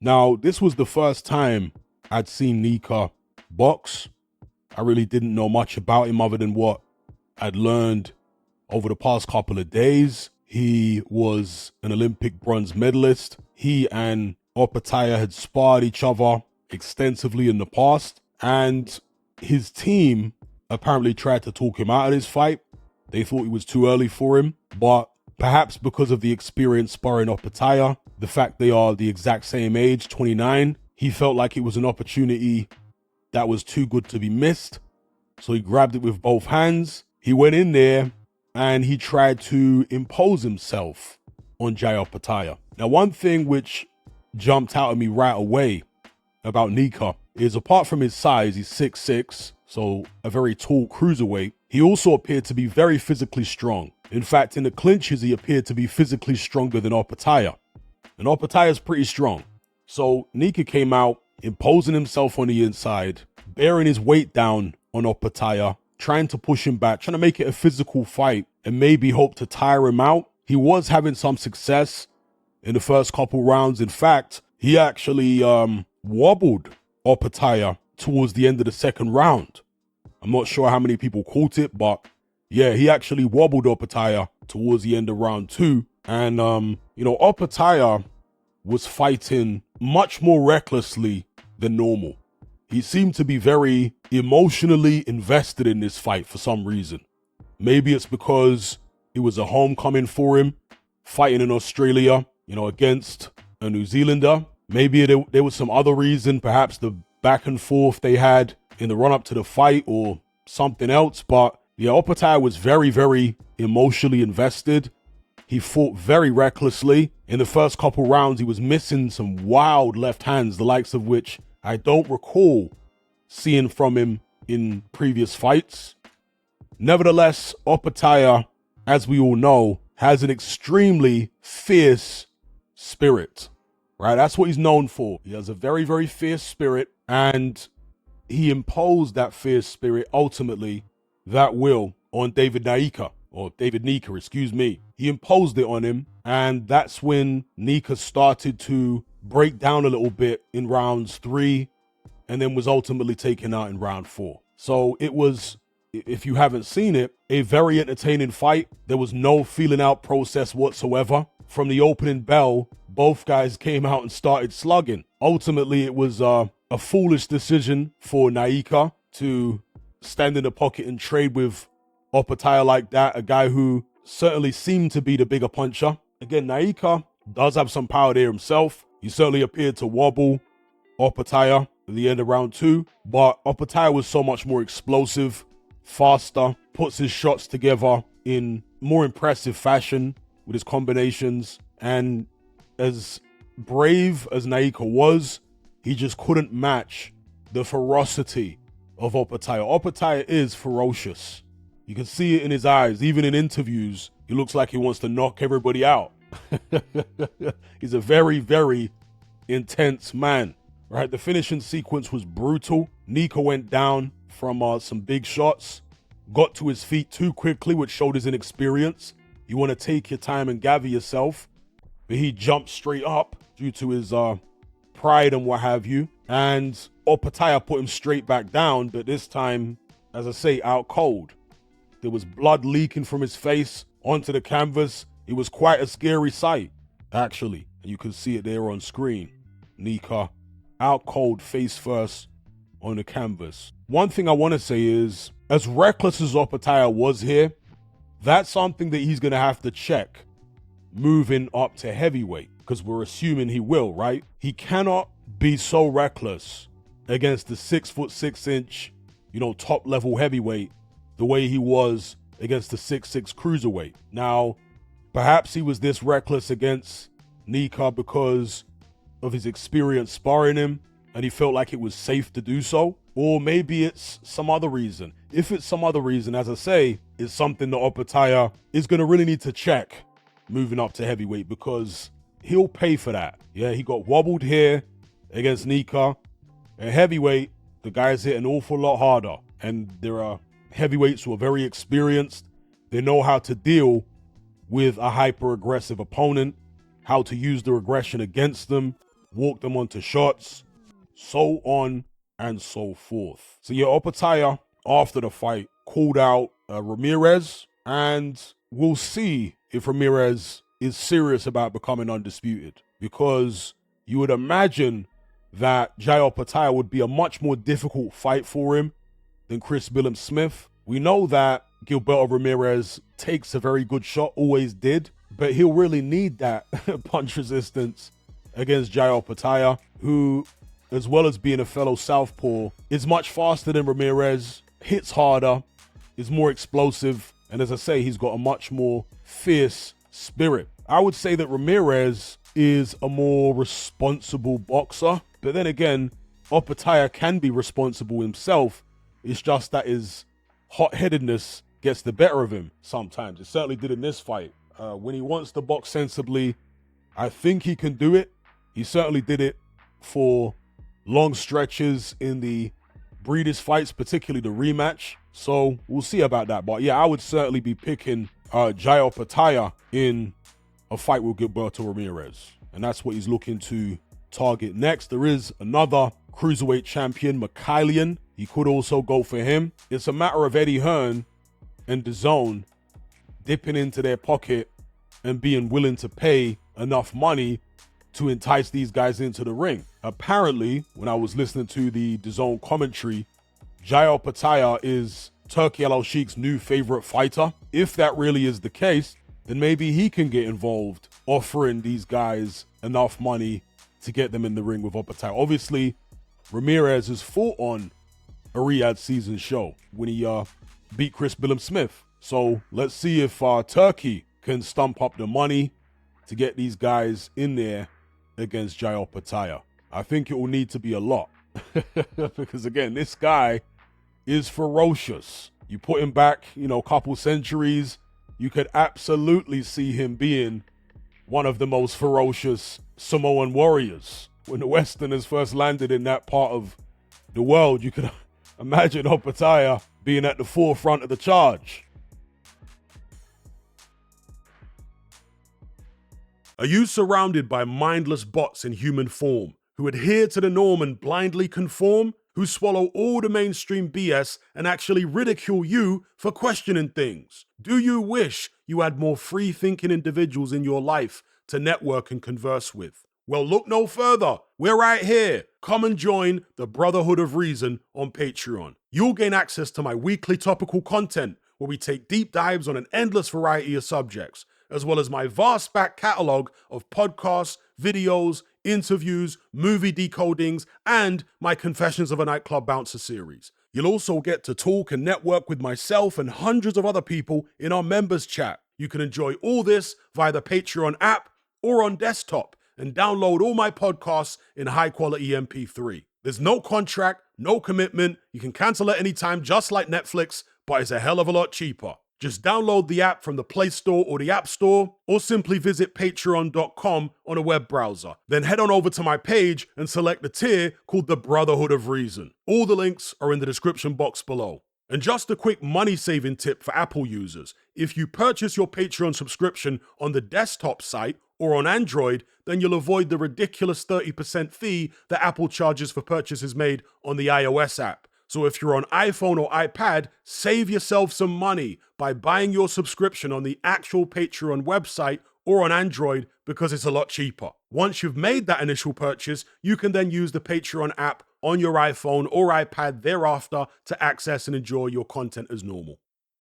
Now, this was the first time I'd seen Nyika box. I really didn't know much about him other than what I'd learned over the past couple of days. He was an Olympic bronze medalist. He and Opetaia had sparred each other extensively in the past, and his team apparently tried to talk him out of this fight. They thought it was too early for him, but perhaps because of the experience sparring Opetaia, the fact they are the exact same age, 29, he felt like it was an opportunity that was too good to be missed. So he grabbed it with both hands. He went in there and he tried to impose himself on Jai Opetaia. Now, one thing which jumped out at me right away about Nyika is, apart from his size, he's 6'6", so a very tall cruiserweight, he also appeared to be very physically strong. In fact, in the clinches, he appeared to be physically stronger than Opetaia. And Opetaia is pretty strong. So Nyika came out, imposing himself on the inside, bearing his weight down on Opetaia, trying to push him back, trying to make it a physical fight and maybe hope to tire him out. He was having some success in the first couple rounds. In fact, he actually wobbled Opetaia towards the end of the second round. I'm not sure how many people caught it, but yeah, he actually wobbled Opetaia towards the end of round 2. And, Opetaia was fighting much more recklessly than normal. He seemed to be very emotionally invested in this fight for some reason. Maybe it's because it was a homecoming for him, fighting in Australia, against a New Zealander. Maybe there was some other reason, perhaps the back and forth they had in the run-up to the fight or something else. But yeah, Opetaia was very, very emotionally invested. He fought very recklessly. In the first couple rounds, he was missing some wild left hands, the likes of which I don't recall seeing from him in previous fights. Nevertheless, Opetaia, as we all know, has an extremely fierce spirit, right? That's what he's known for. He has a very, very fierce spirit, and he imposed that fierce spirit, ultimately, that will, on David Nyika. He imposed it on him, and that's when Nyika started to break down a little bit in rounds 3, and then was ultimately taken out in round 4. So it was, if you haven't seen it, a very entertaining fight. There was no feeling out process whatsoever. From the opening bell, both guys came out and started slugging. Ultimately, it was a foolish decision for Nyika to stand in the pocket and trade with Opetaia like that, a guy who certainly seemed to be the bigger puncher. Again, Nyika does have some power there himself. He certainly appeared to wobble Opetaia at the end of round 2, but Opetaia was so much more explosive, faster, puts his shots together in more impressive fashion with his combinations, and as brave as Nyika was, he just couldn't match the ferocity of Opetaia. Opetaia is ferocious. You can see it in his eyes. Even in interviews, he looks like he wants to knock everybody out. He's a very, very intense man, right? The finishing sequence was brutal. Nyika went down from some big shots, got to his feet too quickly, which showed his inexperience. You want to take your time and gather yourself. But he jumped straight up due to his pride and what have you. And Opetaia put him straight back down, but this time, as I say, out cold. There was blood leaking from his face onto the canvas. It was quite a scary sight, actually. And you can see it there on screen. Nyika out cold, face first on the canvas. One thing I want to say is, as reckless as Opetaia was here, that's something that he's going to have to check moving up to heavyweight, because we're assuming he will, right? He cannot be so reckless against the 6'6" top level heavyweight the way he was against the 6'6" cruiserweight. Now, perhaps he was this reckless against Nyika because of his experience sparring him, and he felt like it was safe to do so. Or maybe it's some other reason. If it's some other reason, as I say, it's something that Opetaia is going to really need to check moving up to heavyweight, because he'll pay for that. Yeah, he got wobbled here against Nyika. At heavyweight, the guys hit an awful lot harder, and there are heavyweights who are very experienced. They know how to deal with a hyper-aggressive opponent, how to use their aggression against them, walk them onto shots, so on and so forth. So yeah, Opetaia, after the fight, called out Ramirez, and we'll see if Ramirez is serious about becoming undisputed, because you would imagine that Jai Opetaia would be a much more difficult fight for him than Chris Smith. We know that Gilberto Ramirez takes a very good shot, always did, but he'll really need that punch resistance against Jai Opetaia, who, as well as being a fellow southpaw, is much faster than Ramirez, hits harder, is more explosive, and as I say, he's got a much more fierce spirit. I would say that Ramirez is a more responsible boxer, but then again, Opetaia can be responsible himself. It's just that his hot-headedness gets the better of him sometimes. It certainly did in this fight. When he wants to box sensibly, I think he can do it. He certainly did it for long stretches in the Breeders' fights, particularly the rematch. So we'll see about that. But yeah, I would certainly be picking Jai Opetaia in a fight with Gilberto Ramirez. And that's what he's looking to target next. There is another cruiserweight champion, Mikhailian. He could also go for him. It's a matter of Eddie Hearn and DAZN dipping into their pocket and being willing to pay enough money to entice these guys into the ring. Apparently, when I was listening to the DAZN commentary, Jai Opetaia is Turki Al-Sheikh's new favorite fighter. If that really is the case, then maybe he can get involved, offering these guys enough money to get them in the ring with Opetaia. Obviously, Ramirez has fought on a Riyadh season show when he beat Chris Smith. So let's see if Turki can stump up the money to get these guys in there against Jai Opetaia. I think it will need to be a lot because again, this guy is ferocious. You put him back, a couple centuries, you could absolutely see him being one of the most ferocious Samoan warriors. When the Westerners first landed in that part of the world, you could imagine Opetaia being at the forefront of the charge. Are you surrounded by mindless bots in human form who adhere to the norm and blindly conform? Who swallow all the mainstream BS and actually ridicule you for questioning things? Do you wish you had more free-thinking individuals in your life to network and converse with? Well, look no further. We're right here. Come and join the Brotherhood of Reason on Patreon. You'll gain access to my weekly topical content where we take deep dives on an endless variety of subjects, as well as my vast back catalogue of podcasts, videos, interviews, movie decodings, and my Confessions of a Nightclub Bouncer series. You'll also get to talk and network with myself and hundreds of other people in our members chat. You can enjoy all this via the Patreon app or on desktop and download all my podcasts in high-quality MP3. There's no contract, no commitment. You can cancel at any time, just like Netflix, but it's a hell of a lot cheaper. Just download the app from the Play Store or the App Store, or simply visit patreon.com on a web browser. Then head on over to my page and select the tier called the Brotherhood of Reason. All the links are in the description box below. And just a quick money-saving tip for Apple users. If you purchase your Patreon subscription on the desktop site or on Android, then you'll avoid the ridiculous 30% fee that Apple charges for purchases made on the iOS app. So if you're on iPhone or iPad, save yourself some money by buying your subscription on the actual Patreon website or on Android because it's a lot cheaper. Once you've made that initial purchase, you can then use the Patreon app on your iPhone or iPad thereafter to access and enjoy your content as normal.